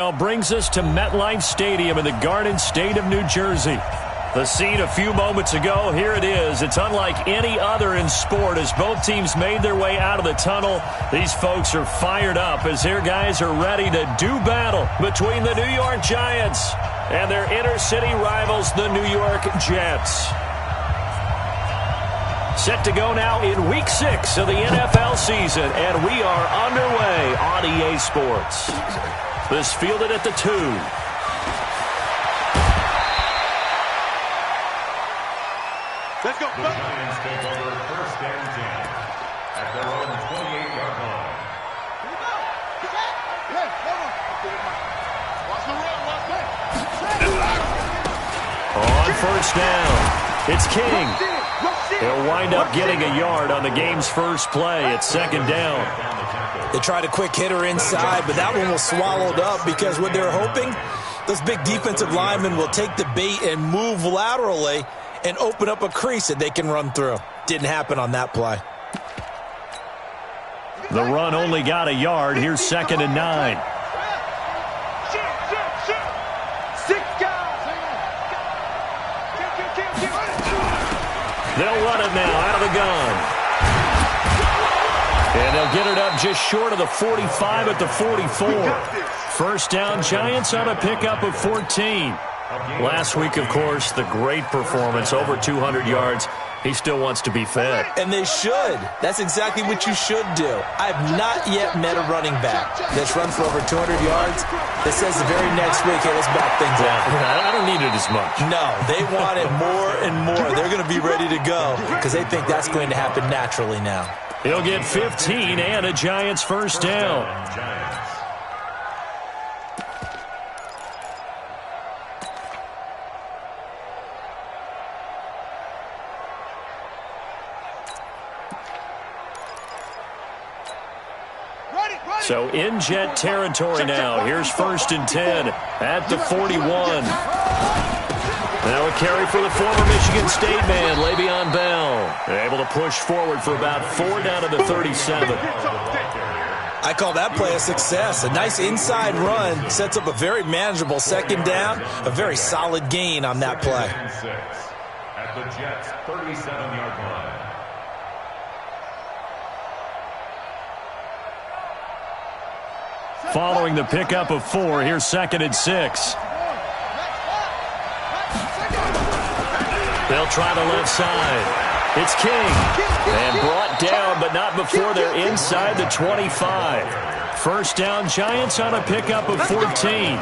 Now brings us to MetLife Stadium in the Garden State of New Jersey. The scene a few moments ago, here it is. It's unlike any other in sport as both teams made their way out of the tunnel. These folks are fired up as their guys are ready to do battle between the New York Giants and their inner-city rivals, the New York Jets. Set to go now in Week 6 of the NFL season, and we are underway on EA Sports. This fielded at the 2. Let's go. The Giants take over first and 10 at their own 28-yard line. Here we go. Watch the run. On first down, it's King. He'll wind up getting a yard on the game's first play. It's second down. They tried a quick hitter inside, but that one was swallowed up because what they're hoping, those big defensive linemen will take the bait and move laterally and open up a crease that they can run through. Didn't happen on that play. The run only got a yard. Here's second and 9. They'll run it now out of the gun. And they'll get it up just short of the 45 at the 44. First down, Giants on a pickup of 14. Last week, of course, the great performance, over 200 yards. He still wants to be fed. And they should. That's exactly what you should do. I have not yet met a running back that's run for over 200 yards that says the very next week, hey, let's back things up. I don't need it as much. No, they want it more and more. They're going to be ready to go because they think that's going to happen naturally now. He'll get 15 and a Giants first down. So in Jet territory now. Here's first and 10 at the 41. Now a carry for the former Michigan State man, Le'Veon Bell. They're able to push forward for about 4 down to the 37. I call that play a success. A nice inside run sets up a very manageable second down, a very solid gain on that play. At the Jets' 37-yard line. Following the pickup of 4, here's second and 6. They'll try the left side. It's King. And brought down, but not before they're inside the 25. First down, Giants on a pickup of 14.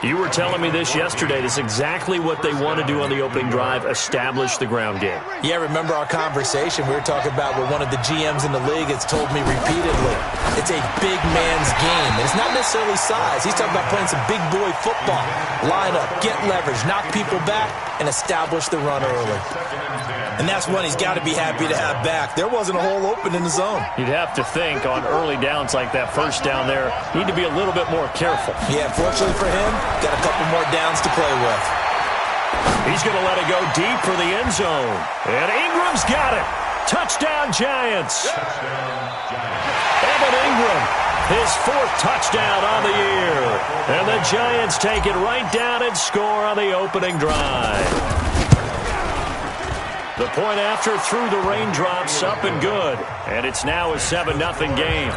You were telling me this yesterday. This is exactly what they want to do on the opening drive, establish the ground game. Yeah, remember our conversation? We were talking about what one of the GMs in the league has told me repeatedly. It's a big man's game. And it's not necessarily size. He's talking about playing some big boy football. Line up, get leverage, knock people back, and establish the run early. And that's one he's got to be happy to have back. There wasn't a hole open in the zone. You'd have to think on early downs like that, first down there, need to be a little bit more careful. Yeah, fortunately for him, got a couple more downs to play with. He's going to let it go deep for the end zone. And Ingram's got it. Touchdown, Giants. Evan Ingram, his 4th touchdown on the year. And the Giants take it right down and score on the opening drive. The point after through the raindrops, up and good. And it's now a 7-0 game.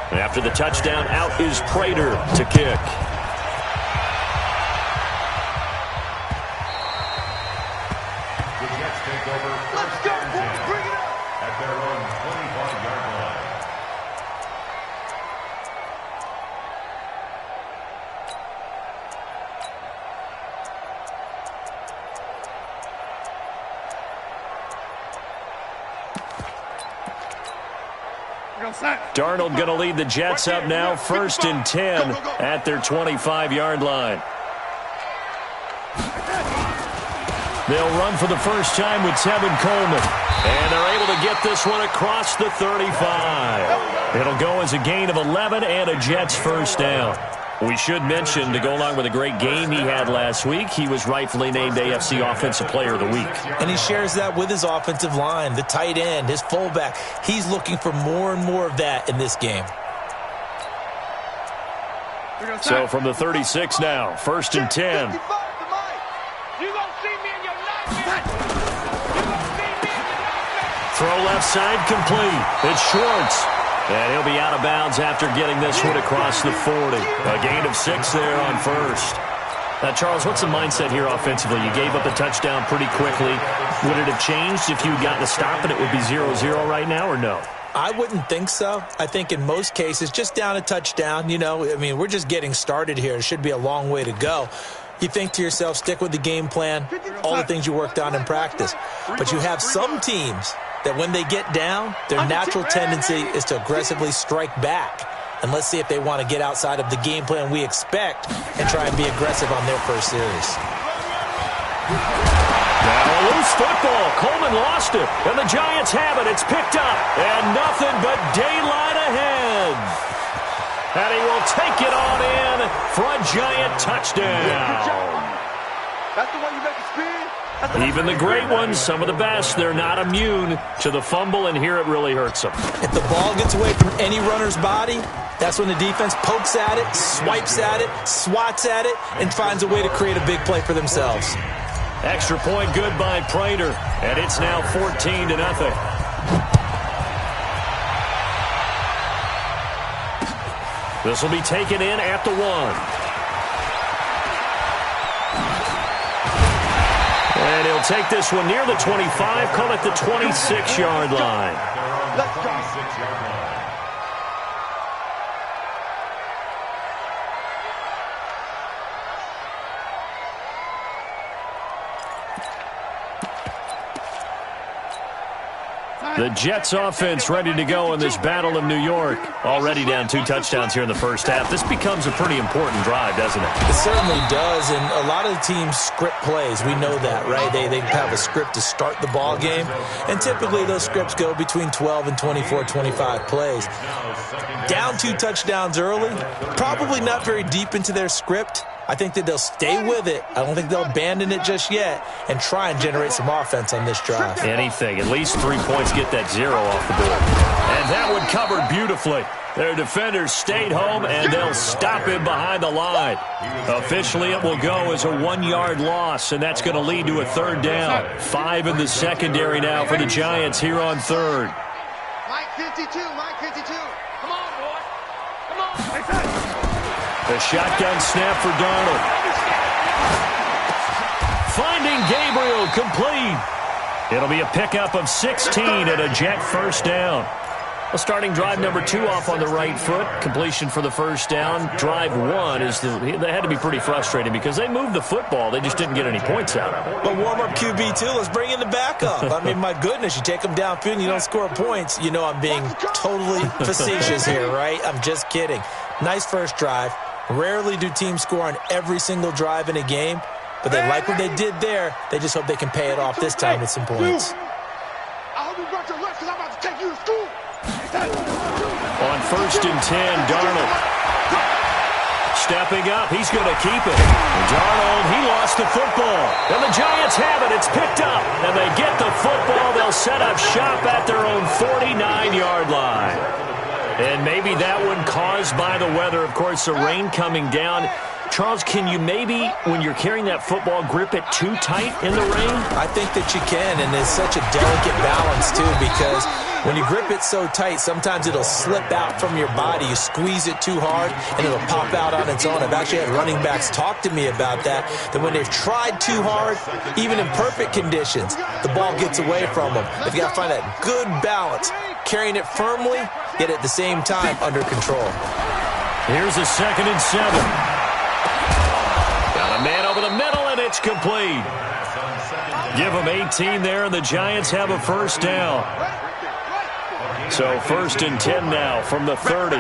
And after the touchdown, out is Prater to kick. The Jets take over first and 10 at their own 25-yard line. Darnold going to lead the Jets up now, first and 10 at their 25-yard line. They'll run for the first time with Tevin Coleman. And they're able to get this one across the 35. It'll go as a gain of 11 and a Jets first down. We should mention, to go along with a great game he had last week, he was rightfully named AFC Offensive Player of the Week. And he shares that with his offensive line, the tight end, his fullback. He's looking for more and more of that in this game. So from the 36 now, 1st and 10. Throw left side complete. It's Schwartz. And he'll be out of bounds after getting this one across the 40. A gain of 6 there on 1st. Now, Charles, what's the mindset here offensively? You gave up a touchdown pretty quickly. Would it have changed if you had gotten a stop and it would be 0-0 right now, or no? I wouldn't think so. I think in most cases, just down a touchdown, we're just getting started here. It should be a long way to go. You think to yourself, stick with the game plan, all the things you worked on in practice. But you have some teams that when they get down, their natural tendency is to aggressively strike back. And let's see if they want to get outside of the game plan we expect and try and be aggressive on their first series. Now a loose football. Coleman lost it. And the Giants have it. It's picked up. And nothing but daylight ahead. And he will take it on in for a Giant touchdown. That's the way you make it speed. Even the great ones, some of the best, they're not immune to the fumble, and here it really hurts them. If the ball gets away from any runner's body, that's when the defense pokes at it, swipes at it, swats at it, and finds a way to create a big play for themselves. Extra point good by Prater, and it's now 14-0. This will be taken in at the 1. And he'll take this one near the 25, call it the 26-yard line. Let's go. The Jets offense ready to go in this Battle of New York. Already down 2 touchdowns here in the first half. This becomes a pretty important drive, doesn't it? It certainly does, and a lot of the teams script plays. We know that, right? They have a script to start the ball game, and typically those scripts go between 12 and 24, 25 plays. Down 2 touchdowns early, probably not very deep into their script. I think that they'll stay with it. I don't think they'll abandon it just yet and try and generate some offense on this drive. Anything. At least 3 points, get that 0 off the board. And that one covered beautifully. Their defenders stayed home, and they'll stop him behind the line. Officially, it will go as a 1-yard loss, and that's going to lead to a 3rd down. 5 in the secondary now for the Giants here on 3rd. Mike 52, Mike 52. Come on, boy. Come on. The shotgun snap for Darnold. Finding Gabriel complete. It'll be a pickup of 16 and a Jet 1st down. Well, starting drive number 2 off on the right foot. Completion for the 1st down. Drive 1 they had to be pretty frustrating because they moved the football. They just didn't get any points out of it. But warm-up QB, too. Let's bring in the backup. I mean, my goodness, you take them downfield and you don't score points. You know I'm being totally facetious here, right? I'm just kidding. Nice first drive. Rarely do teams score on every single drive in a game, but they like what they did there. They just hope they can pay it off this time with some points. I hope you brought your lunch because I'm about to take you to school. On 1st and 10, Darnold. Stepping up, he's going to keep it. Darnold, he lost the football. And the Giants have it. It's picked up. And they get the football. They'll set up shop at their own 49-yard line. And maybe that one caused by the weather. Of course, the rain coming down. Charles, can you maybe, when you're carrying that football, grip it too tight in the rain? I think that you can, and it's such a delicate balance, too, because when you grip it so tight, sometimes it'll slip out from your body. You squeeze it too hard, and it'll pop out on its own. I've actually had running backs talk to me about that when they've tried too hard, even in perfect conditions, the ball gets away from them. They've got to find that good balance, carrying it firmly, yet at the same time under control. Here's a 2nd and 7. Got a man over the middle, and it's complete. Give them 18 there, and the Giants have a 1st down. So 1st and 10 now from the 30.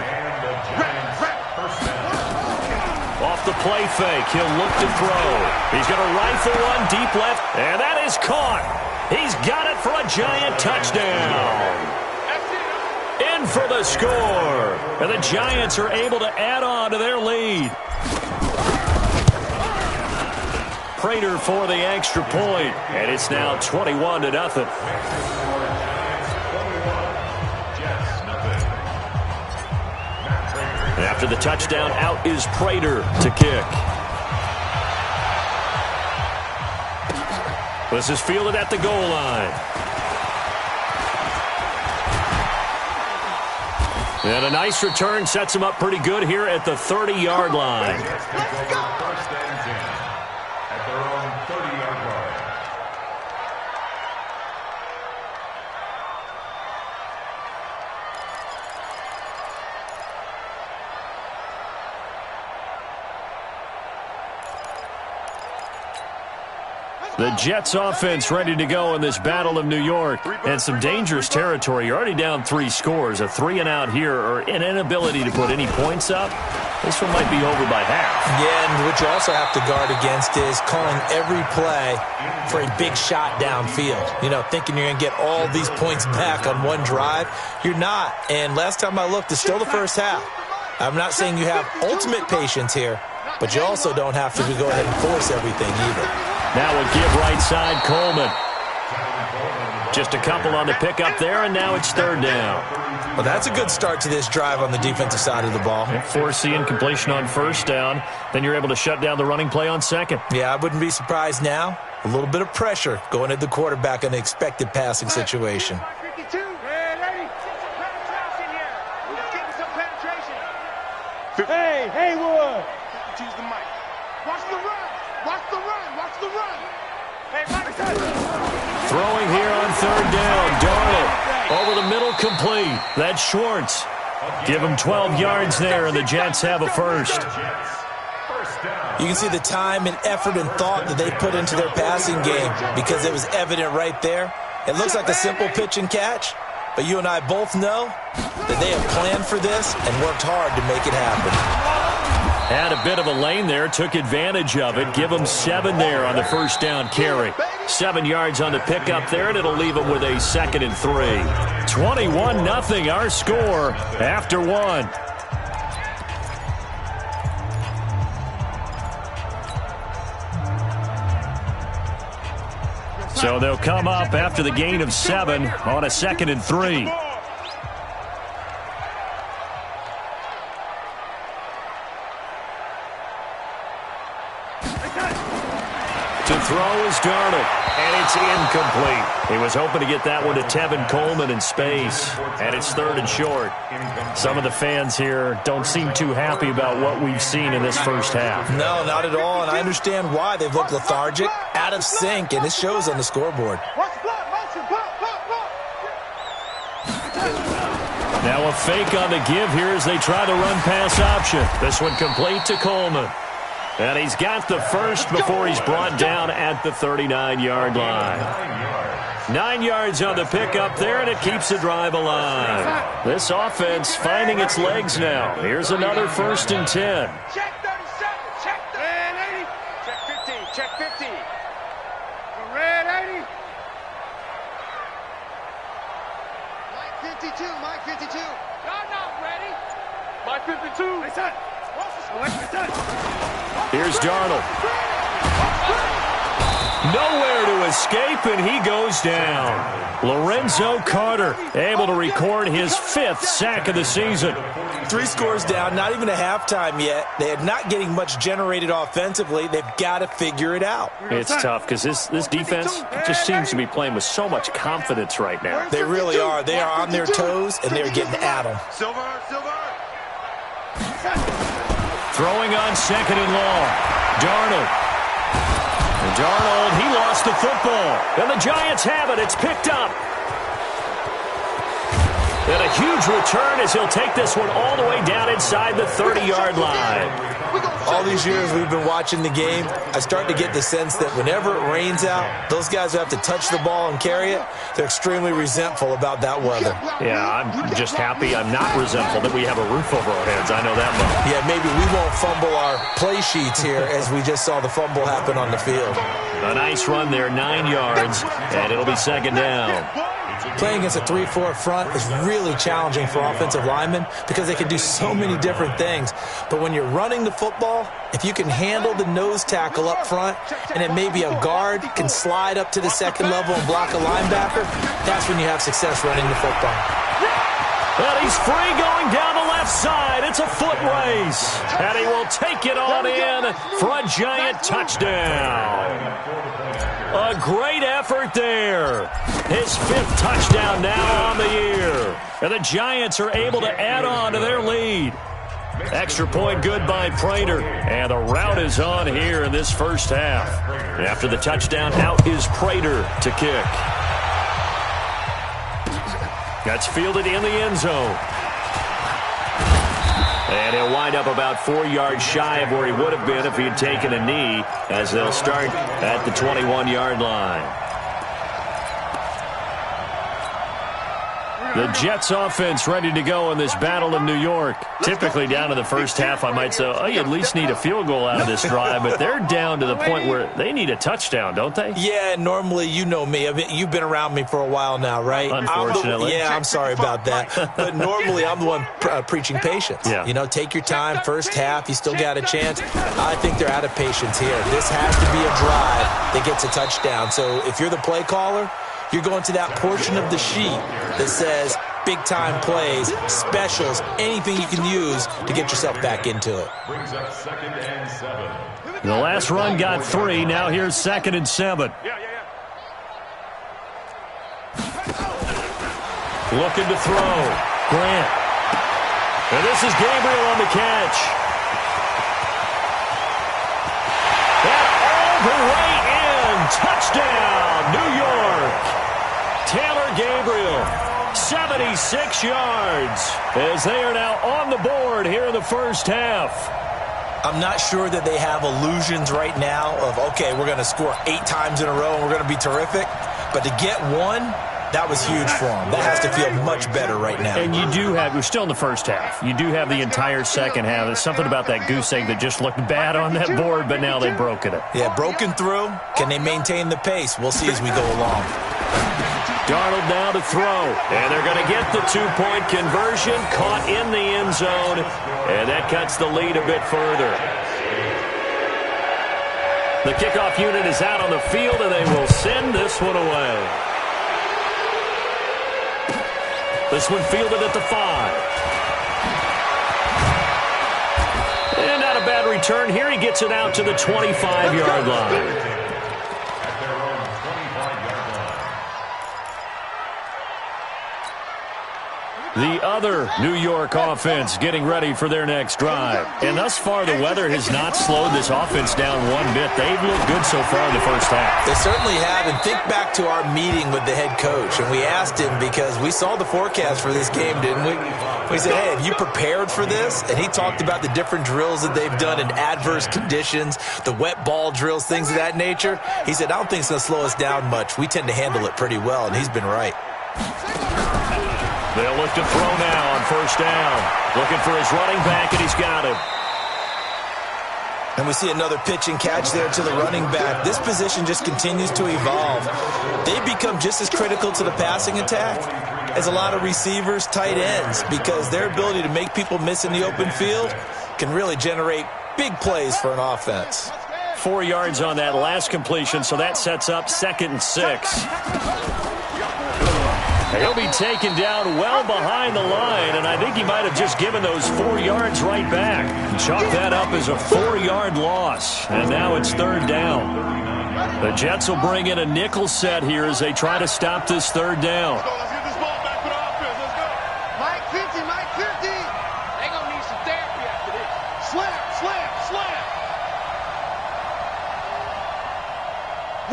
Off the play fake, he'll look to throw. He's going to rifle one deep left, and that is caught. He's got it for a Giant touchdown. In for the score. And the Giants are able to add on to their lead. Prater for the extra point, and it's now 21-0. After the touchdown, out is Prater to kick. This is fielded at the goal line. And a nice return sets him up pretty good here at the 30-yard line. Let's go. First and 10 at their own 30-yard line. The Jets offense ready to go in this Battle of New York. And some dangerous territory. You're already down 3 scores. A 3-and-out here or an inability to put any points up. This one might be over by half. Yeah, and what you also have to guard against is calling every play for a big shot downfield. You know, thinking you're going to get all these points back on one drive. You're not. And last time I looked, it's still the first half. I'm not saying you have ultimate patience here, but you also don't have to go ahead and force everything either. Now a give right side, Coleman. Just a couple on the pickup there, and now it's 3rd down. Well, that's a good start to this drive on the defensive side of the ball. Force the incompletion on 1st down. Then you're able to shut down the running play on 2nd. Yeah, I wouldn't be surprised now. A little bit of pressure going at the quarterback in an expected passing situation. Hey, Haywood! Choose the mic. Watch the run! Watch the run! Watch the run! Hey, Mike! Throwing here on 3rd down. Darnold over the middle, complete. That's Schwartz. Give him 12 yards there, and the Jets have a first. You can see the time and effort and thought that they put into their passing game because it was evident right there. It looks like a simple pitch and catch, but you and I both know that they have planned for this and worked hard to make it happen. Had a bit of a lane there, took advantage of it. Give him 7 there on the 1st down carry. 7 yards on the pickup there, and it'll leave him with a 2nd and 3. 21-0 our score after 1. So they'll come up after the gain of 7 on a 2nd and 3. To throw is Darnold, and it's incomplete. He was hoping to get that one to Tevin Coleman in space, and it's 3rd and short. Some of the fans here don't seem too happy about what we've seen in this first half. No, not at all, and I understand why. They've looked lethargic, out of sync, and it shows on the scoreboard. Now a fake on the give here as they try the run-pass option. This one complete to Coleman. And he's got the first before he's brought down at the 39-yard line. 9 yards on the pickup there, and it keeps the drive alive. This offense finding its legs now. Here's another 1st and 10. Check 37, check red 80. Check 15, check 15. For red 80. Mike 52, Mike 52. Y'all not ready. Mike 52. Hey, son. Here's Darnold. Nowhere to escape, and he goes down. Lorenzo Carter able to record his 5th sack of the season. 3 scores down, not even a halftime yet. They are not getting much generated offensively. They've got to figure it out. It's tough because this defense just seems to be playing with so much confidence right now. They really are. They are on their toes, and they're getting at them. Silver. Throwing on 2nd and long. Darnold. And Darnold, he lost the football. And the Giants have it. It's picked up. And a huge return as he'll take this one all the way down inside the 30-yard line. All these years we've been watching the game, I start to get the sense that whenever it rains out, those guys who have to touch the ball and carry it, they're extremely resentful about that weather. Yeah, I'm just happy I'm not resentful that we have a roof over our heads. I know that much. Yeah, maybe we won't fumble our play sheets here as we just saw the fumble happen on the field. A nice run there, 9 yards, and it'll be 2nd down. Playing against a 3-4 front is really challenging for offensive linemen because they can do so many different things. But when you're running the football, if you can handle the nose tackle up front and then maybe a guard can slide up to the 2nd level and block a linebacker, that's when you have success running the football. And he's free going down the left side. It's a foot race. And he will take it on in for a giant touchdown. A great effort there. His 5th touchdown now on the year. And the Giants are able to add on to their lead. Extra point good by Prater. And the rout is on here in this first half. After the touchdown, out is Prater to kick. That's fielded in the end zone. And he'll wind up about 4 yards shy of where he would have been if he had taken a knee, as they'll start at the 21-yard line. The Jets offense ready to go in this battle in New York. Typically down to the first half, I might say, oh, you at least need a field goal out of this drive, but they're down to the point where they need a touchdown, don't they? Yeah, normally, you know me. I mean, you've been around me for a while now, right? Unfortunately. I'm sorry about that. But normally, I'm the one preaching patience. Yeah. You know, take your time, first half, you still got a chance. I think they're out of patience here. This has to be a drive that gets a touchdown. So if you're the play caller, you're going to that portion of the sheet that says big-time plays, specials, anything you can use to get yourself back into it. Brings up 2nd and 7. The last run got 3. Now here's 2nd and 7. Looking to throw. Grant. And this is Gabriel on the catch. And all the way in. Touchdown, New York. Taylor Gabriel, 76 yards, as they are now on the board here in the first half. I'm not sure that they have illusions right now of, okay, we're going to score 8 times in a row and we're going to be terrific. But to get one, that was huge for them. That has to feel much better right now. And you do have, we're still in the first half. You do have the entire second half. There's something about that goose egg that just looked bad on that board, but now they've broken it. Yeah, broken through. Can they maintain the pace? We'll see as we go along. Darnold now to throw. And they're going to get the 2-point conversion. Caught in the end zone. And that cuts the lead a bit further. The kickoff unit is out on the field, and they will send this one away. This one fielded at the 5. And not a bad return here. He gets it out to the 25-yard line. The other New York offense getting ready for their next drive. And thus far, the weather has not slowed this offense down one bit. They've looked good so far in the first half. They certainly have. And think back to our meeting with the head coach. And we asked him, because we saw the forecast for this game, didn't we? We said, hey, have you prepared for this? And he talked about the different drills that they've done in adverse conditions, the wet ball drills, things of that nature. He said, I don't think it's going to slow us down much. We tend to handle it pretty well, and he's been right. They'll look to throw now on first down. Looking for his running back, and he's got him. And we see another pitch and catch there to the running back. This position just continues to evolve. They've become just as critical to the passing attack as a lot of receivers, tight ends, because their ability to make people miss in the open field can really generate big plays for an offense. 4 yards on that last completion, so that sets up 2nd and 6. He'll be taken down well behind the line, and I think he might have just given those 4 yards right back. Chalk that up as a 4-yard loss, and now it's 3rd down. The Jets will bring in a nickel set here as they try to stop this 3rd down. Let's get this ball back for the offense. Let's go. Mike 50, Mike 50. They're going to need some therapy after this. Slam, slam, slam.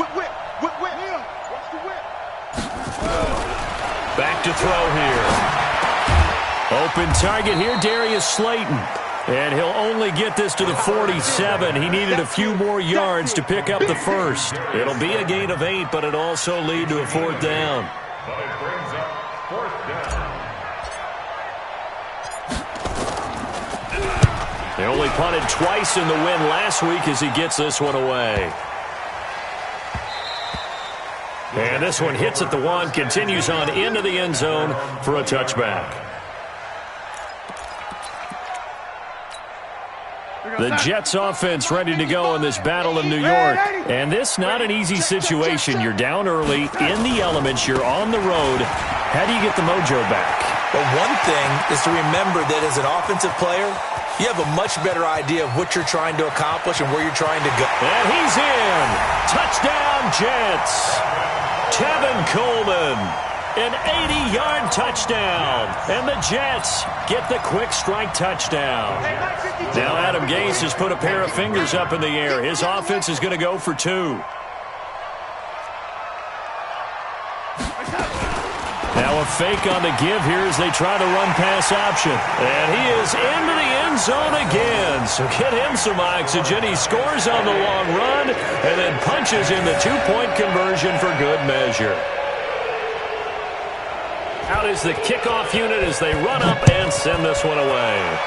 Whip, whip, whip, whip. Watch the whip. Back to throw here. Open target here, Darius Slayton. And he'll only get this to the 47. He needed a few more yards to pick up the first. It'll be a gain of 8, but it'll also lead to a 4th down. But it brings up 4th down. They only punted twice in the win last week as he gets this one away. And this one hits at the 1, continues on into the end zone for a touchback. The Jets offense ready to go in this battle of New York. And this not an easy situation. You're down early, in the elements, you're on the road. How do you get the mojo back? But one thing is to remember that as an offensive player, you have a much better idea of what you're trying to accomplish and where you're trying to go. And he's in. Touchdown, Jets. Tevin Coleman. An 80-yard touchdown. And the Jets get the quick strike touchdown. Now Adam Gase has put a pair of fingers up in the air. His offense is going to go for 2. Now a fake on the give here as they try the run-pass option. And he is into the end zone again. So get him some oxygen. He scores on the long run and then punches in the 2-point conversion for good measure. Out is the kickoff unit as they run up and send this one away.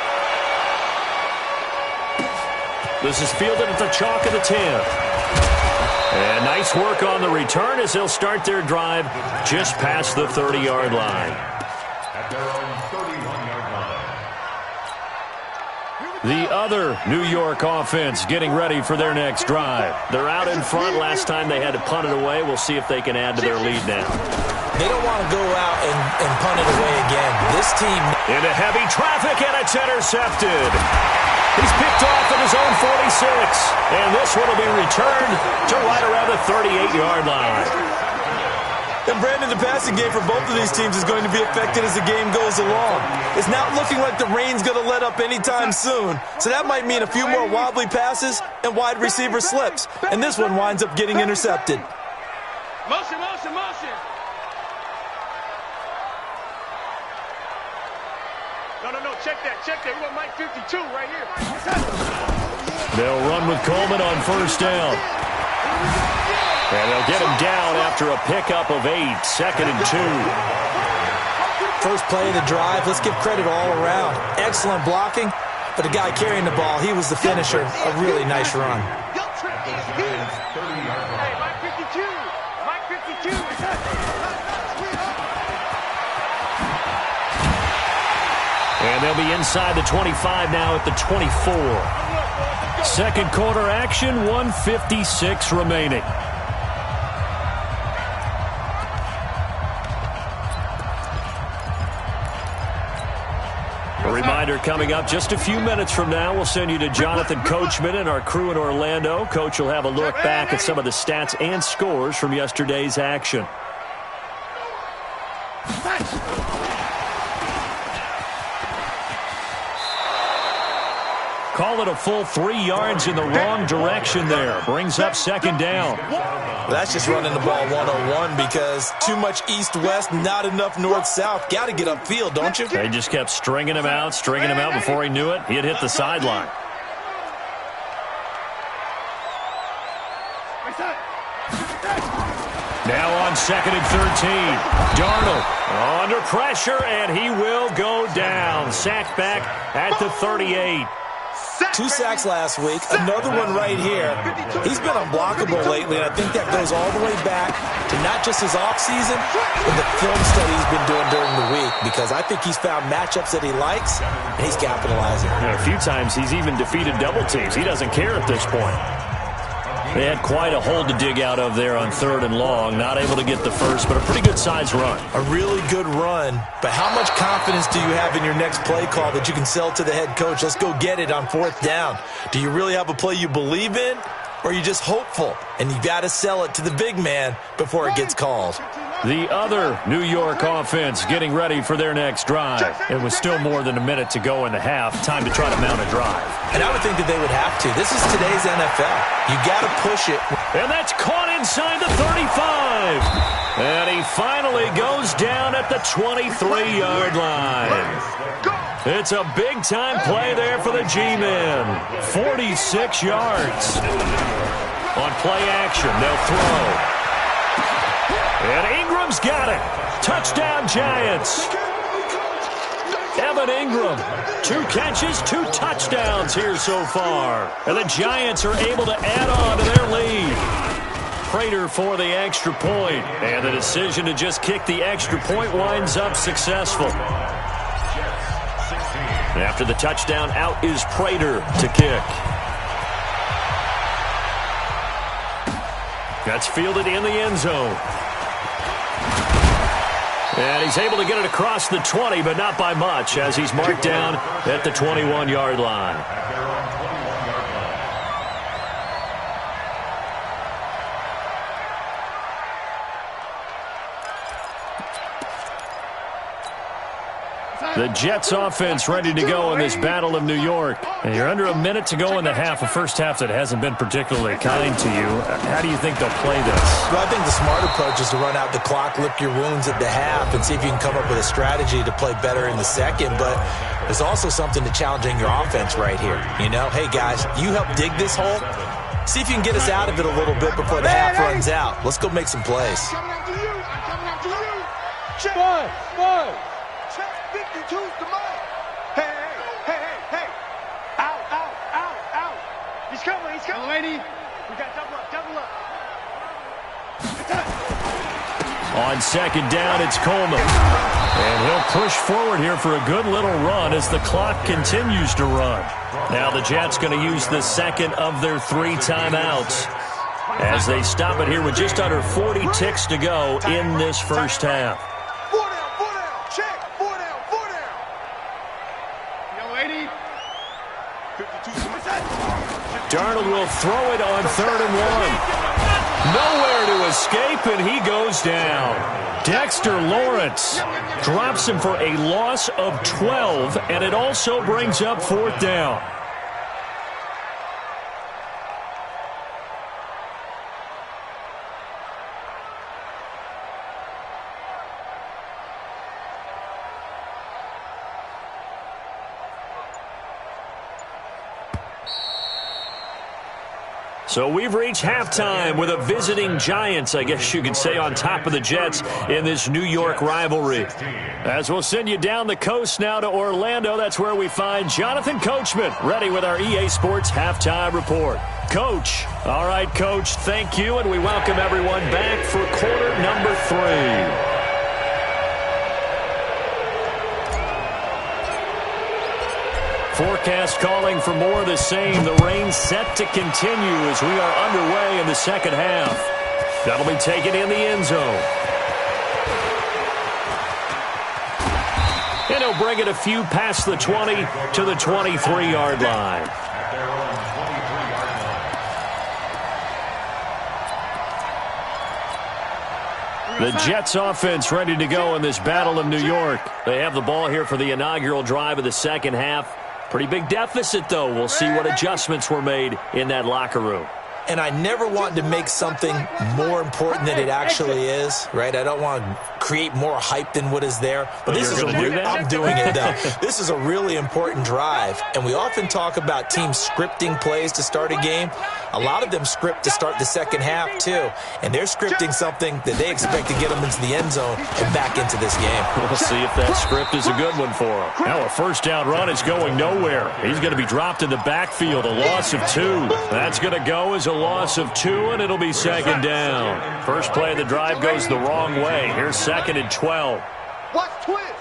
This is fielded at the chalk of the 10. And nice work on the return as they'll start their drive just past the 30-yard line. At their own 31-yard line. The other New York offense getting ready for their next drive. They're out in front. Last time they had to punt it away. We'll see if they can add to their lead now. They don't want to go out and punt it away again. This team... Into heavy traffic, and it's intercepted. He's picked off at his own 46. And this one will be returned to right around the 38-yard line. And Brandon, the passing game for both of these teams is going to be affected as the game goes along. It's not looking like the rain's going to let up anytime soon. So that might mean a few more wobbly passes and wide receiver slips. And this one winds up getting intercepted. Motion, motion, motion. No, check that. We want Mike 52 right here. They'll run with Coleman on first down. And they'll get him down after a pickup of 8, 2nd and 2. First play of the drive, let's give credit all around. Excellent blocking, but the guy carrying the ball, he was the finisher. A really nice run. Hey, Mike 52. Mike 52. And they'll be inside the 25 now at the 24. Second quarter action, 1:56 remaining. A reminder coming up just a few minutes from now. We'll send you to Jonathan Coachman and our crew in Orlando. Coach will have a look back at some of the stats and scores from yesterday's action. Call it a full 3 yards in the wrong direction there. Brings up second down. That's just running the ball 101 because too much east-west, not enough north-south. Got to get upfield, don't you? They just kept stringing him out before he knew it. He had hit the sideline. Now on 2nd and 13. Darnold under pressure, and he will go down. Sacked back at the 38. 2 sacks last week, another one right here. He's been unblockable lately, and I think that goes all the way back to not just his offseason, but the film study he's been doing during the week, because I think he's found matchups that he likes, and he's capitalizing. And a few times he's even defeated double teams. He doesn't care at this point. They had quite a hole to dig out of there on 3rd and long. Not able to get the first, but a pretty good-sized run. A really good run, but how much confidence do you have in your next play call that you can sell to the head coach? Let's go get it on 4th down. Do you really have a play you believe in, or are you just hopeful, and you got to sell it to the big man before it gets called? The other New York offense getting ready for their next drive. It was still more than a minute to go in the half. Time to try to mount a drive. And I would think that they would have to. This is today's NFL. You got to push it. And that's caught inside the 35. And he finally goes down at the 23-yard line. It's a big-time play there for the G-men. 46 yards. On play action, they'll throw. And Ingram's got it. Touchdown, Giants. Evan Ingram, 2 catches, 2 touchdowns here so far. And the Giants are able to add on to their lead. Prater for the extra point. And the decision to just kick the extra point winds up successful. After the touchdown, out is Prater to kick. That's fielded in the end zone. And he's able to get it across the 20, but not by much, as he's marked down at the 21-yard line. The Jets offense ready to go in this Battle of New York. And you're under a minute to go in the half, a first half that hasn't been particularly kind to you. How do you think they'll play this? Well, I think the smart approach is to run out the clock, lick your wounds at the half, and see if you can come up with a strategy to play better in the second. But there's also something to challenging your offense right here. You know, hey, guys, you help dig this hole. See if you can get us out of it a little bit before the half runs out. Let's go make some plays. I'm coming after you. I'm coming after you. Check. 52's the mark. Hey. Out. He's coming. Lady. We got double up. On second down, it's Coleman. And he'll push forward here for a good little run as the clock continues to run. Now the Jets going to use the second of their 3 timeouts as they stop it here with just under 40 ticks to go in this first half. 4 down. Check. 4 down. Young lady. 52's the Darnold will throw it on 3rd and 1. Nowhere to escape, and he goes down. Dexter Lawrence drops him for a loss of 12, and it also brings up 4th down. So we've reached halftime with a visiting Giants, I guess you could say, on top of the Jets in this New York rivalry. As we'll send you down the coast now to Orlando, that's where we find Jonathan Coachman ready with our EA Sports Halftime Report. Coach. All right, Coach, thank you, and we welcome everyone back for quarter number 3. Forecast calling for more of the same. The rain set to continue as we are underway in the second half. That'll be taken in the end zone. And he'll bring it a few past the 20 to the 23-yard line. The Jets offense ready to go in this Battle of New York. They have the ball here for the inaugural drive of the second half. Pretty big deficit, though. We'll see what adjustments were made in that locker room. And I never want to make something more important than it actually is, right? I don't want to create more hype than what is there. But this is I'm doing it, though. This is a really important drive. And we often talk about teams scripting plays to start a game. A lot of them script to start the second half, too. And they're scripting something that they expect to get them into the end zone and back into this game. We'll see if that script is a good one for them. Now a first down run is going nowhere. He's going to be dropped in the backfield, a loss of 2. That's going to go as a loss of 2, and it'll be second down. First play of the drive goes the wrong way. Here's second and 12. Watch twist.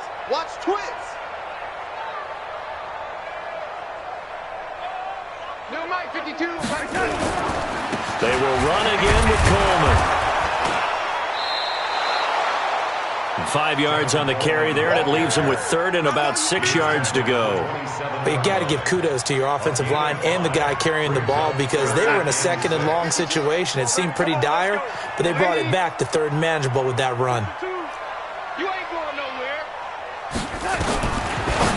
No, Mike, 52. They will run again with Coleman. 5 yards on the carry there, and it leaves them with 3rd and about 6 yards to go. But you got to give kudos to your offensive line and the guy carrying the ball because they were in a 2nd and long situation. It seemed pretty dire, but they brought it back to 3rd and manageable with that run. You ain't going nowhere.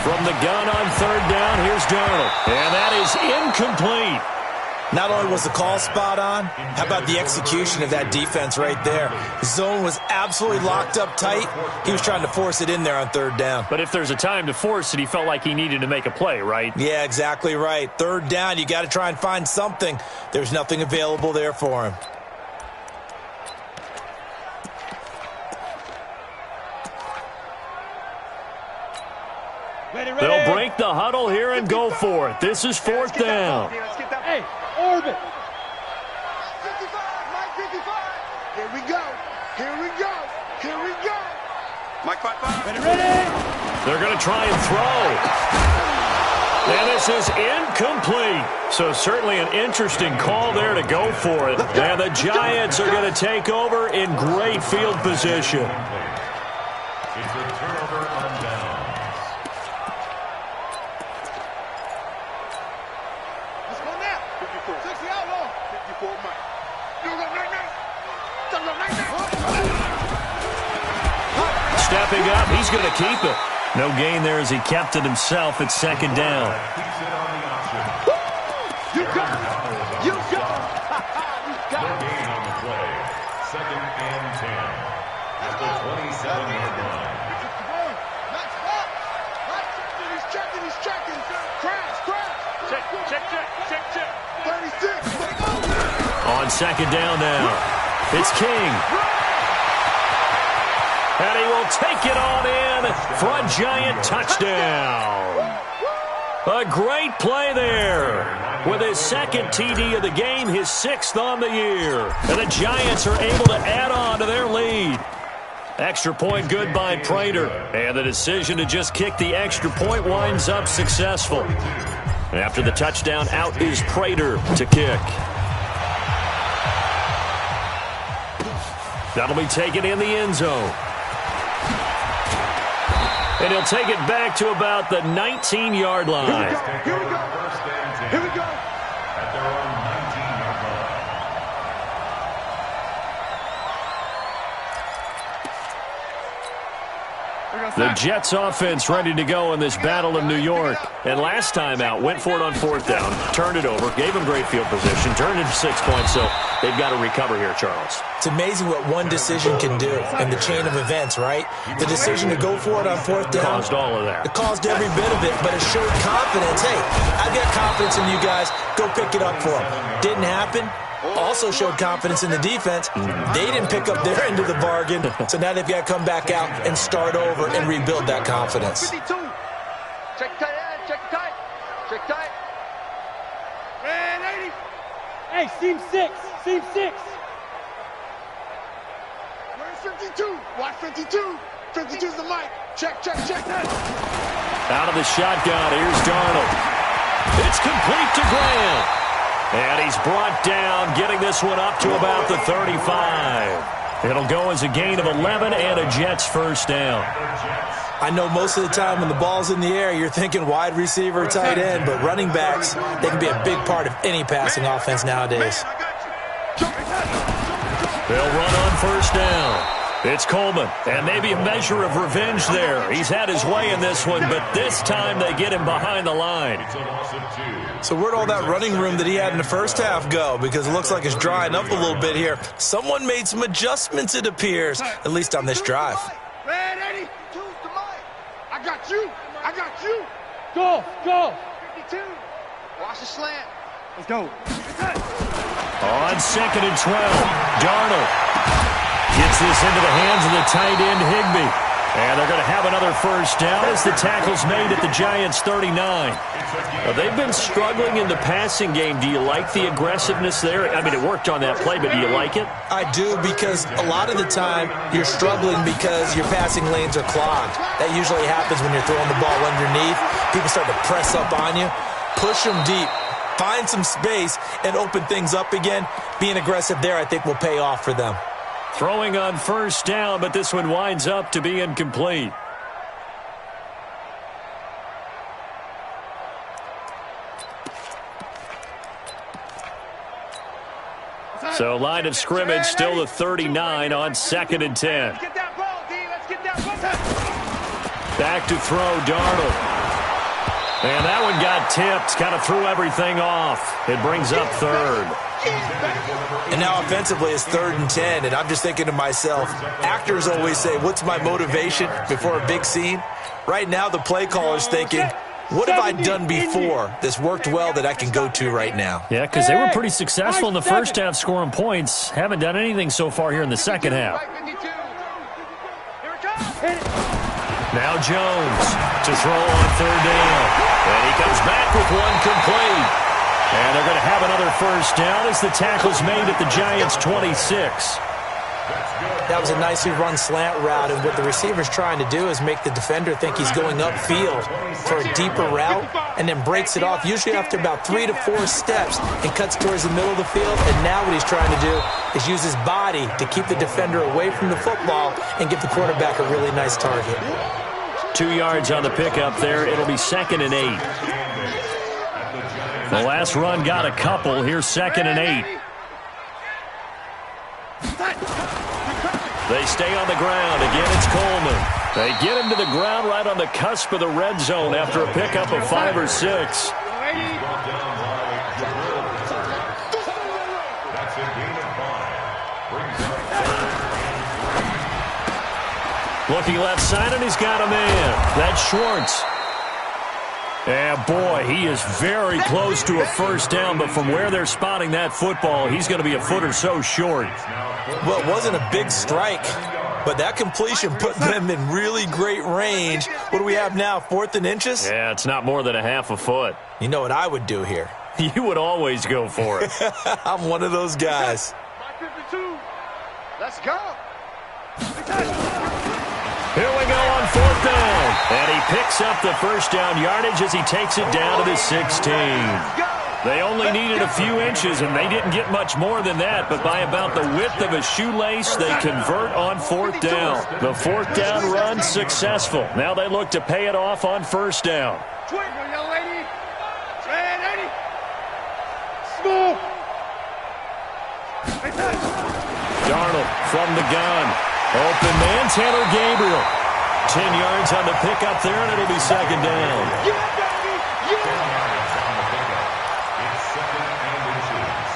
From the gun on 3rd down, here's Darnold. And that is incomplete. Not only was the call spot on, how about the execution of that defense right there? The zone was absolutely locked up tight. He was trying to force it in there on 3rd down. But if there's a time to force it, he felt like he needed to make a play, right? Yeah, exactly right. 3rd down, you got to try and find something. There's nothing available there for him. They'll break the huddle here and go for it. This is 4th down. Hey, orbit. Mike 55. Here we go. Mike 55. Ready. They're going to try and throw. And this is incomplete. So certainly an interesting call there to go for it. And the Giants are going to take over in great field position. 60 outlaw. 54 Mike. Stepping up, he's going to keep it. No gain there as he kept it himself at second down. You got it. You got it. You got it. Gain on the play. 2nd and 10. At the 27-yard line. Nice spot. He's checking. He's checking. Crash. Check. 36. On second down now, it's King. And he will take it on in for a giant touchdown. A great play there. With his second TD of the game, his 6th on the year. And the Giants are able to add on to their lead. Extra point good by Prater. And the decision to just kick the extra point winds up successful. After the touchdown, out is Prater to kick. That'll be taken in the end zone. And he'll take it back to about the 19-yard line. Here we go. At their own 19-yard line. The Jets offense ready to go in this battle of New York. And last time out, went for it on 4th down, turned it over, gave them great field position, turned it to 6 points, so they've got to recover here, Charles. It's amazing what one decision can do in the chain of events, right? The decision to go for it on 4th down. Caused all of that. It caused every bit of it, but it showed confidence. Hey, I've got confidence in you guys. Go pick it up for them. Didn't happen. Also showed confidence in the defense. They didn't pick up their end of the bargain, so now they've got to come back out and start over and rebuild that confidence. 52. Check tight. Man, 80. Hey, seam 6. Where's 52? Watch 52. 52's the mic. Check. Out of the shotgun, here's Darnold. It's complete to Graham. And he's brought down, getting this one up to about the 35. It'll go as a gain of 11 and a Jets 1st down. I know most of the time when the ball's in the air, you're thinking wide receiver, tight end, but running backs, they can be a big part of any passing offense nowadays. They'll run on 1st down. It's Coleman, and maybe a measure of revenge there. He's had his way in this one, but this time they get him behind the line. So where'd all that running room that he had in the first half go? Because it looks like it's drying up a little bit here. Someone made some adjustments, it appears, at least on this drive. Man, 82's the mic. I got you. Go. 52. Watch the slant. Let's go. On 2nd and 12, Darnold gets this into the hands of the tight end, Higbee. And they're going to have another 1st down as the tackle's made at the Giants' 39. Now, they've been struggling in the passing game. Do you like the aggressiveness there? I mean, it worked on that play, but do you like it? I do, because a lot of the time you're struggling because your passing lanes are clogged. That usually happens when you're throwing the ball underneath. People start to press up on you. Push them deep. Find some space and open things up again. Being aggressive there, I think, will pay off for them. Throwing on 1st down, but this one winds up to be incomplete. So line of scrimmage still the 39 on 2nd and 10. Let's get that ball, D. Let's get that ball. Back to throw, Darnold. And that one got tipped, kind of threw everything off. It brings up 3rd. And now offensively it's 3rd and 10, and I'm just thinking to myself, actors always say, what's my motivation before a big scene? Right now the play caller's thinking, what have I done before that's worked well that I can go to right now? Yeah, because they were pretty successful in the first half scoring points. Haven't done anything so far here in the second half. Now Jones to throw on 3rd down. And he comes back with one complete. And they're going to have another 1st down as the tackle's made at the Giants' 26. That was a nicely run slant route, and what the receiver's trying to do is make the defender think he's going upfield for a deeper route and then breaks it off, usually after about 3 to 4 steps, and cuts towards the middle of the field. And now what he's trying to do is use his body to keep the defender away from the football and give the quarterback a really nice target. 2 yards on the pickup there. It'll be 2nd and 8. The last run got a couple. Here's 2nd and 8. They stay on the ground. Again, it's Coleman. They get him to the ground right on the cusp of the red zone after a pickup of 5 or 6. That's a gain of 5. Brings up 3rd. Looking left side, and he's got a man. That's Schwartz. And boy, he is very close to a first down, but from where they're spotting that football, he's going to be a foot or so short. Well, it wasn't a big strike, but that completion put them in really great range. What do we have now, 4th and inches? Yeah, it's not more than a half a foot. You know what I would do here? You would always go for it. I'm one of those guys. Let's go. Here we go on 4th down. And he picks up the first down yardage as he takes it down to the 16. They only needed a few inches, and they didn't get much more than that. But by about the width of a shoelace, they convert on 4th down. The 4th down run successful. Now they look to pay it off on 1st down. Young lady. Lady. Small. Darnold from the gun. Open man, Tanner Gabriel. 10 yards on the pickup there, and it'll be 2nd down. Yeah, baby. Yeah. 10 yards on the pickup. It's 2nd and inches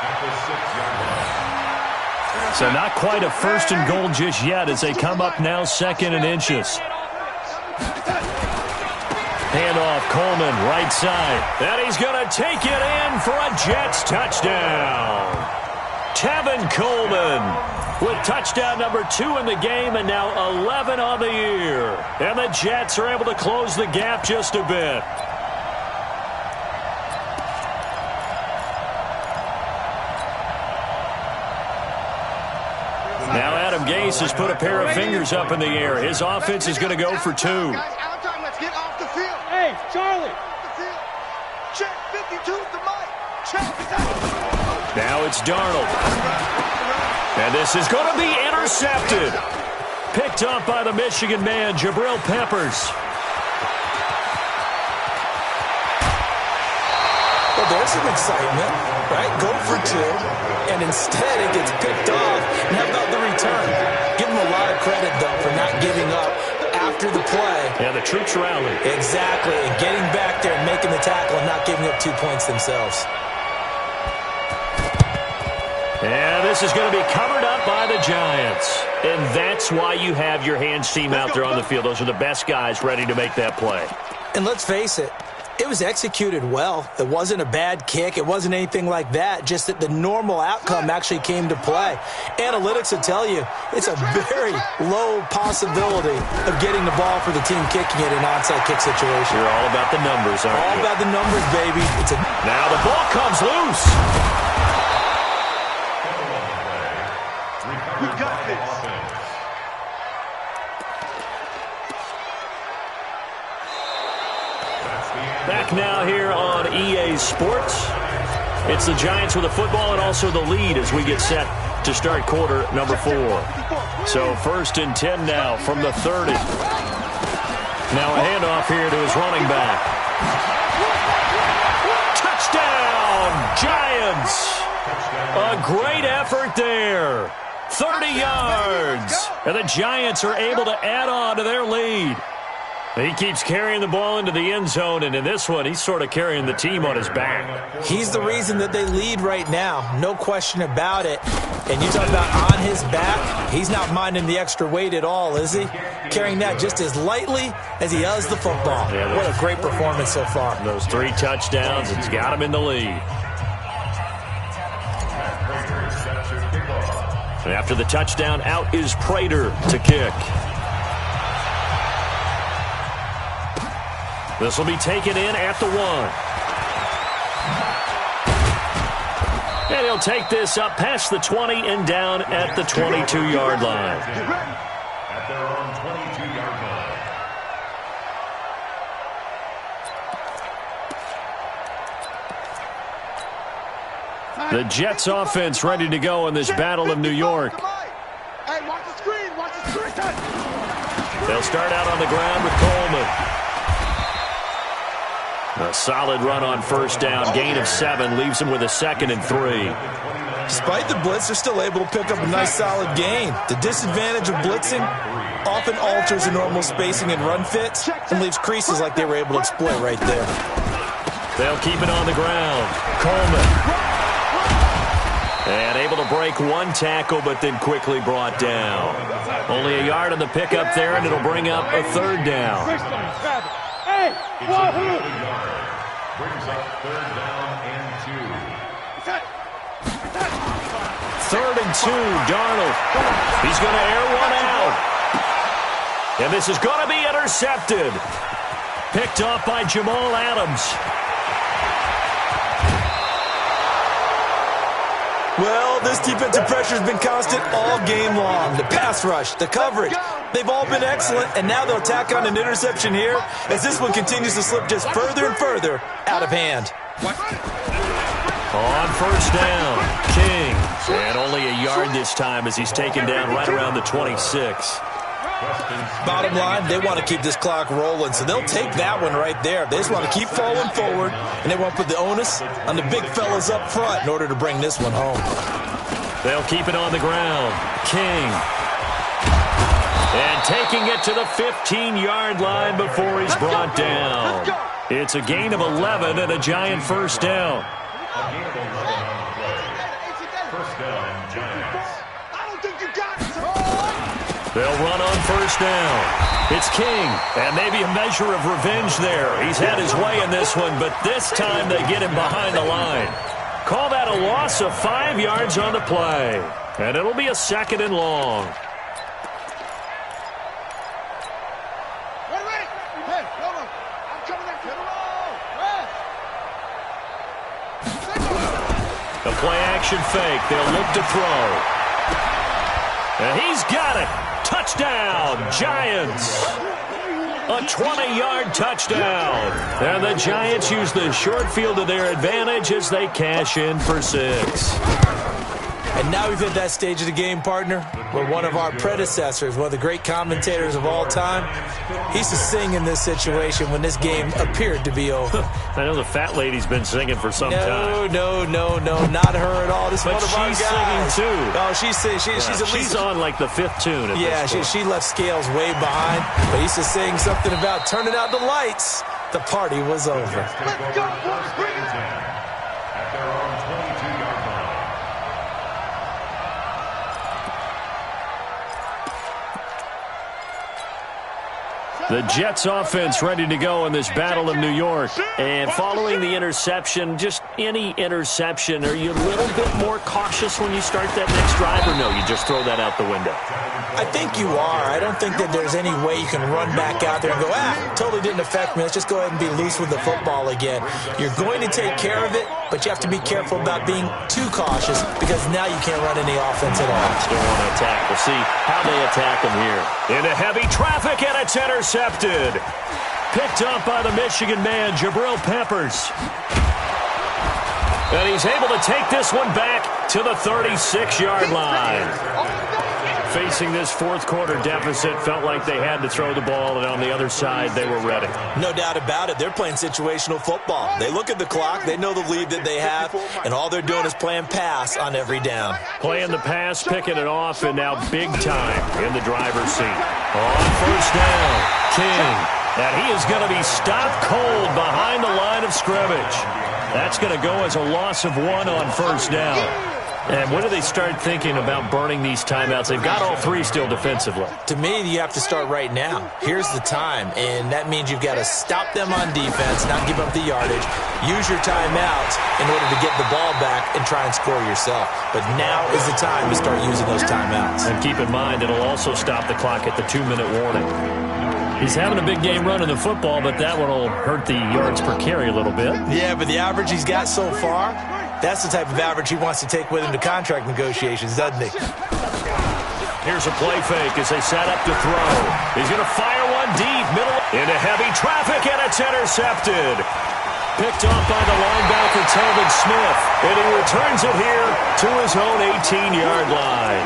at the 6-yard line. So not quite a 1st and goal just yet as they come up now 2nd and inches. Handoff, Coleman, right side. And he's going to take it in for a Jets touchdown. Tevin Coleman with touchdown number 2 in the game and now 11 on the year. And the Jets are able to close the gap just a bit. Now Adam Gase has put a pair of fingers up in the air. His offense is going to go for 2. Let's get off the field. Hey, Charlie. Check 52 to Mike. Check. Now it's Darnold. And this is going to be intercepted. Picked up by the Michigan man, Jabril Peppers. Well, there's some excitement, right? Go for 2, and instead it gets picked off. And how about the return? Give him a lot of credit, though, for not giving up after the play. Yeah, the troops rallied. Exactly, and getting back there and making the tackle and not giving up 2 points themselves. And this is going to be covered up by the Giants. And that's why you have your hands team out there on the field. Those are the best guys ready to make that play. And let's face it, it was executed well. It wasn't a bad kick. It wasn't anything like that. Just that the normal outcome actually came to play. Analytics will tell you it's a very low possibility of getting the ball for the team kicking it in an onside kick situation. You're all about the numbers, aren't you? All about the numbers, baby. Now the ball comes loose. We got this. Back now here on EA Sports. It's the Giants with the football and also the lead as we get set to start quarter number 4. So 1st and 10 now from the 30. Now a handoff here to his running back. Touchdown, Giants! A great effort there. 30 yards. And the Giants are able to add on to their lead. He keeps carrying the ball into the end zone, and in this one, he's sort of carrying the team on his back. He's the reason that they lead right now. No question about it. And you talk about on his back, he's not minding the extra weight at all, is he? Carrying that just as lightly as he does the football. Yeah, what a great performance so far. Those 3 touchdowns, it's got him in the lead. And after the touchdown, out is Prater to kick. This will be taken in at the 1. And he'll take this up past the 20 and down at the 22-yard line. At their own 22-yard line. The Jets offense ready to go in this Battle of New York. Hey, watch the screen. Watch the screen. They'll start out on the ground with Coleman. A solid run on first down. Gain of 7 leaves him with a 2nd and 3. Despite the blitz, they're still able to pick up a nice solid gain. The disadvantage of blitzing often alters the normal spacing and run fits and leaves creases like they were able to exploit right there. They'll keep it on the ground. Coleman. And able to break one tackle, but then quickly brought down. Only a yard on the pickup there, and it'll bring up a 3rd down. Hey, wahoo! Brings up 3rd down and 2. 3rd and 2, Darnold. He's going to air one out. And this is going to be intercepted. Picked off by Jamal Adams. Well, this defensive pressure has been constant all game long. The pass rush, the coverage, they've all been excellent, and now they'll tack on an interception here as this one continues to slip just further and further out of hand. On first down, King. And only a yard this time as he's taken down right around the 26. Bottom line, they want to keep this clock rolling, so they'll take that one right there. They just want to keep falling forward, and they want to put the onus on the big fellas up front in order to bring this one home. They'll keep it on the ground. King. And taking it to the 15-yard line before he's brought down. It's a gain of 11 and a Giant first down. First down, Giants. I don't think you got it. They'll run on first down. It's King, and maybe a measure of revenge there. He's had his way in this one, but this time they get him behind the line. Call that a loss of 5 yards on the play, and it'll be a 2nd and long. Ready? Hey, hold on. I'm coming in. Get The play-action fake. They'll look to throw. And he's got it. Touchdown, Giants. A 20-yard touchdown. And the Giants use the short field to their advantage as they cash in for 6. And now we've hit that stage of the game, partner, where one of our predecessors, one of the great commentators of all time, he used to sing in this situation when this game appeared to be over. I know the fat lady's been singing for some time. No, not her at all. This is but one of our guys. She's singing too. Oh, she's at least. She's on like the 5th tune. She left Scales way behind, but he used to sing something about turning out the lights. The party was over. Let's go, boys. Bring it. At their own 22-yard line. The Jets offense ready to go in this battle of New York. And following the interception, just any interception, are you a little bit more cautious when you start that next drive, or no, you just throw that out the window? I think you are. I don't think that there's any way you can run back out there and go, totally didn't affect me. Let's just go ahead and be loose with the football again. You're going to take care of it, but you have to be careful about being too cautious because now you can't run any offense at all. Still want to attack. We'll see how they attack him here. Into heavy traffic, and it's intercepted. Picked up by the Michigan man, Jabril Peppers. And he's able to take this one back to the 36-yard line. Facing this fourth-quarter deficit, felt like they had to throw the ball, and on the other side, they were ready. No doubt about it. They're playing situational football. They look at the clock, they know the lead that they have, and all they're doing is playing pass on every down. Playing the pass, picking it off, and now big time in the driver's seat. On first down, King. And he is going to be stopped cold behind the line of scrimmage. That's going to go as a loss of 1 on first down. And when do they start thinking about burning these timeouts? They've got all 3 still defensively. To me, you have to start right now. Here's the time, and that means you've got to stop them on defense, not give up the yardage, use your timeouts in order to get the ball back and try and score yourself. But now is the time to start using those timeouts. And keep in mind, it'll also stop the clock at the 2-minute warning. He's having a big game running the football, but that one will hurt the yards per carry a little bit. Yeah, but the average he's got so far, that's the type of average he wants to take with him to contract negotiations, doesn't he? Here's a play fake as they set up to throw. He's going to fire one deep, middle, into heavy traffic, and it's intercepted. Picked off by the linebacker, Telvin Smith, and he returns it here to his own 18-yard line.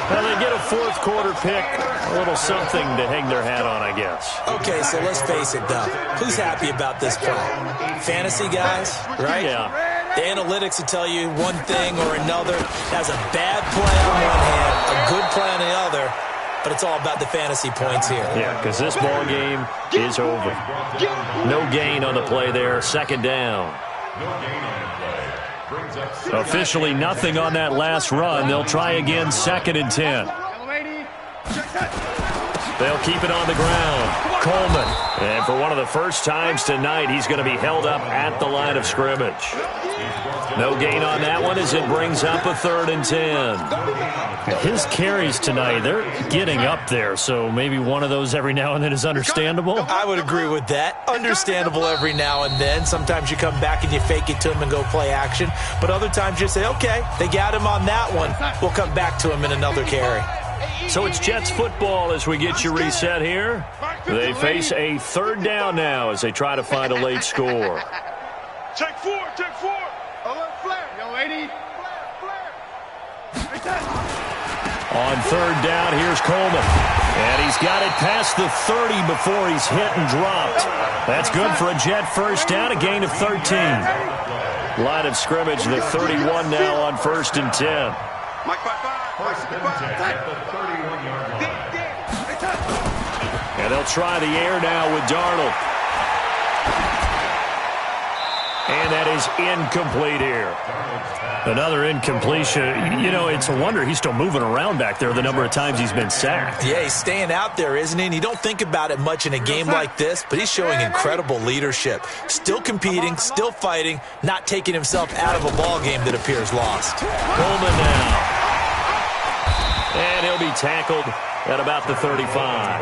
Well, they get a fourth quarter pick, a little something to hang their hat on, I guess. Okay, so let's face it, though. Who's happy about this play? Fantasy guys, right? Yeah. The analytics will tell you one thing or another. That's a bad play on one hand, a good play on the other, but it's all about the fantasy points here. Yeah, because this ball game is over. No gain on the play there, second down. Officially nothing on that last run. They'll try again, 2nd and 10. They'll keep it on the ground. Coleman. And for one of the first times tonight, he's going to be held up at the line of scrimmage. No gain on that one as it brings up a 3rd and 10. His carries tonight, they're getting up there, so maybe one of those every now and then is understandable. I would agree with that. Understandable every now and then. Sometimes you come back and you fake it to him and go play action. But other times you say, okay, they got him on that one. We'll come back to him in another carry. So it's Jets football as we get you reset here. They face a 3rd down now as they try to find a late score. Check 4, check 4. Alert flare. Yo, 80. On 3rd down, here's Coleman. And he's got it past the 30 before he's hit and dropped. That's good for a Jet first down, a gain of 13. Line of scrimmage, the 31 now on 1st and 10. And they'll try the air now with Darnold. And that is incomplete here. Another incompletion. You know, it's a wonder he's still moving around back there the number of times he's been sacked. Yeah, he's staying out there, isn't he? And you don't think about it much in a game like this, but he's showing incredible leadership. Still competing, still fighting, not taking himself out of a ball game that appears lost. Coleman now. And he'll be tackled at about the 35.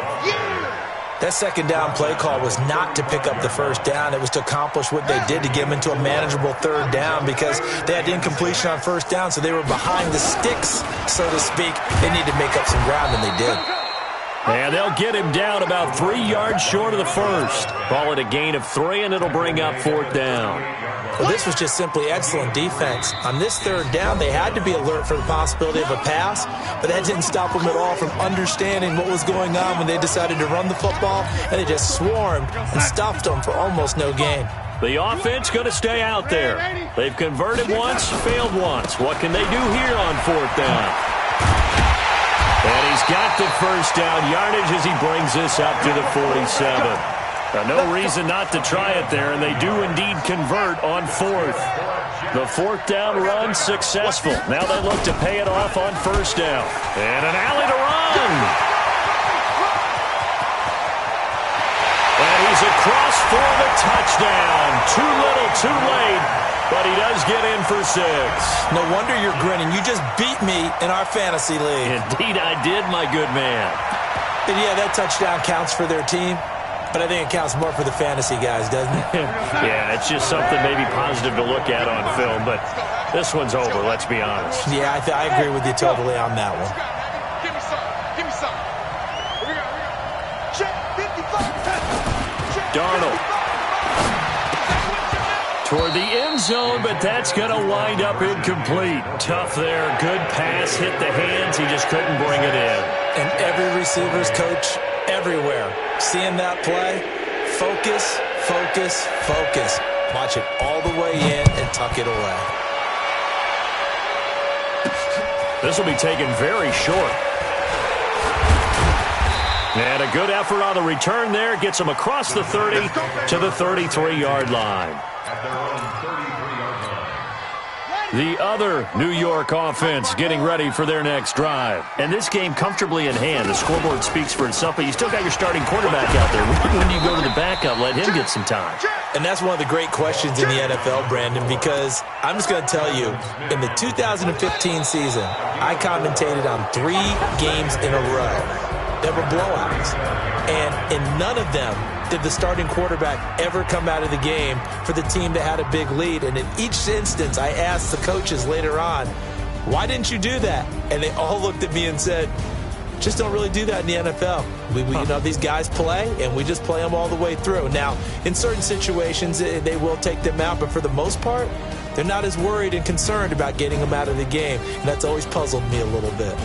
That 2nd down play call was not to pick up the 1st down. It was to accomplish what they did to get them into a manageable 3rd down because they had incompletion on 1st down, so they were behind the sticks, so to speak. They need to make up some ground, and they did. And they'll get him down about 3 yards short of the 1st. Call it a gain of 3, and it'll bring up 4th down. Well, this was just simply excellent defense. On this 3rd down, they had to be alert for the possibility of a pass, but that didn't stop them at all from understanding what was going on when they decided to run the football, and they just swarmed and stuffed them for almost no gain. The offense going to stay out there. They've converted once, failed once. What can they do here on 4th down? And he's got the 1st down yardage as he brings this up to the 47. No reason not to try it there, and they do indeed convert on 4th. The 4th down run successful. Now they look to pay it off on 1st down. And an alley to run. And he's across for the touchdown. Too little, too late, but he does get in for 6. No wonder you're grinning. You just beat me in our fantasy league. Indeed I did, my good man. And yeah, that touchdown counts for their team. But I think it counts more for the fantasy guys, doesn't it? Yeah, it's just something maybe positive to look at on film, but this one's over, let's be honest. Yeah, I agree with you totally on that one. Give me some. Give me some. We got. Check 55. Check Darnold. Toward the end zone, but that's going to wind up incomplete. Tough there. Good pass. Hit the hands. He just couldn't bring it in. And every receiver's coach everywhere. Seeing that play, focus, focus, focus. Watch it all the way in and tuck it away. This will be taken very short. And a good effort on the return there. Gets him across the 30 to the 33-yard line. The other New York offense getting ready for their next drive. And this game comfortably in hand. The scoreboard speaks for itself, but you still got your starting quarterback out there. When do you go to the backup? Let him get some time. And that's one of the great questions in the NFL, Brandon, because I'm just going to tell you, in the 2015 season, I commentated on 3 games in a row that were blowouts. And in none of them did the starting quarterback ever come out of the game for the team that had a big lead. And in each instance, I asked the coaches later on, why didn't you do that? And they all looked at me and said, just don't really do that in the NFL. You know, these guys play, and we just play them all the way through. Now, in certain situations, they will take them out, but for the most part, they're not as worried and concerned about getting them out of the game. And that's always puzzled me a little bit.